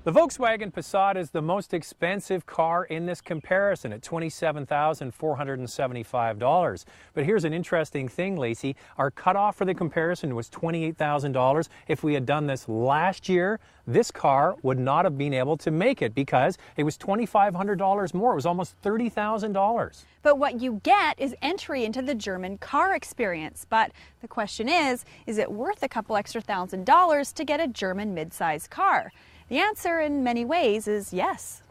The Volkswagen Passat is the most expensive car in this comparison at $27,475. But here's an interesting thing, Lacey. Our cutoff for the comparison was $28,000. If we had done this last year, this car would not have been able to make it because it was $2,500 more. It was almost $30,000. But what you get is entry into the German car experience. But the question is it worth a couple extra $1,000s to get a German mid-size car? The answer in many ways is yes.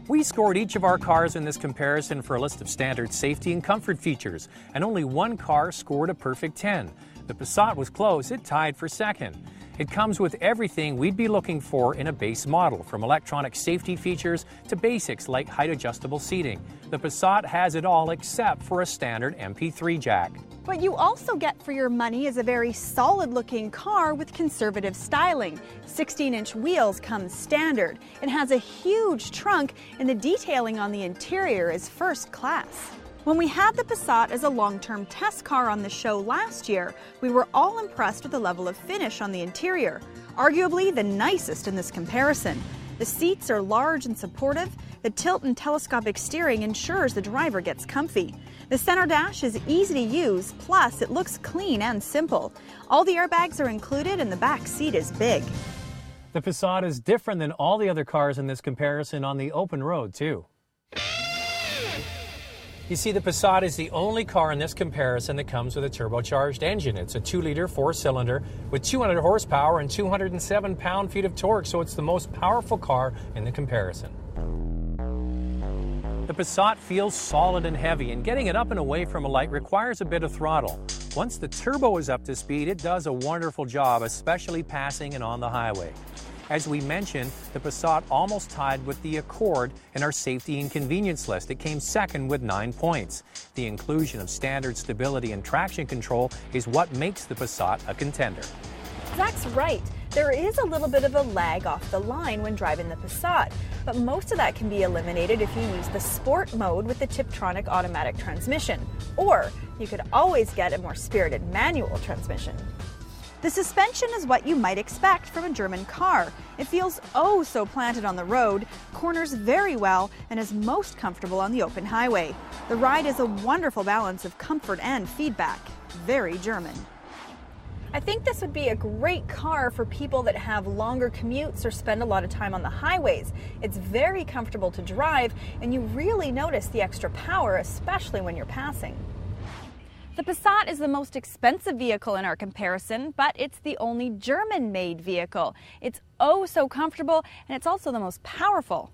We scored each of our cars in this comparison for a list of standard safety and comfort features, and only one car scored a perfect 10. The Passat was close, it tied for second. It comes with everything we'd be looking for in a base model, from electronic safety features to basics like height-adjustable seating. The Passat has it all except for a standard MP3 jack. What you also get for your money is a very solid-looking car with conservative styling. 16-inch wheels come standard. It has a huge trunk, and the detailing on the interior is first class. When we had the Passat as a long-term test car on the show last year, we were all impressed with the level of finish on the interior, arguably the nicest in this comparison. The seats are large and supportive. The tilt and telescopic steering ensures the driver gets comfy. The center dash is easy to use, plus it looks clean and simple. All the airbags are included and the back seat is big. The Passat is different than all the other cars in this comparison on the open road, too. You see, the Passat is the only car in this comparison that comes with a turbocharged engine. It's a 2-liter 4-cylinder with 200 horsepower and 207 pound-feet of torque, so it's the most powerful car in the comparison. The Passat feels solid and heavy, and getting it up and away from a light requires a bit of throttle. Once the turbo is up to speed, it does a wonderful job, especially passing and on the highway. As we mentioned, the Passat almost tied with the Accord in our safety and convenience list. It came second with 9 points. The inclusion of standard stability and traction control is what makes the Passat a contender. Zach's right. There is a little bit of a lag off the line when driving the Passat, but most of that can be eliminated if you use the Sport mode with the Tiptronic automatic transmission, or you could always get a more spirited manual transmission. The suspension is what you might expect from a German car. It feels oh so planted on the road, corners very well, and is most comfortable on the open highway. The ride is a wonderful balance of comfort and feedback. Very German. I think this would be a great car for people that have longer commutes or spend a lot of time on the highways. It's very comfortable to drive, and you really notice the extra power, especially when you're passing. The Passat is the most expensive vehicle in our comparison, but it's the only German-made vehicle. It's oh so comfortable, and it's also the most powerful.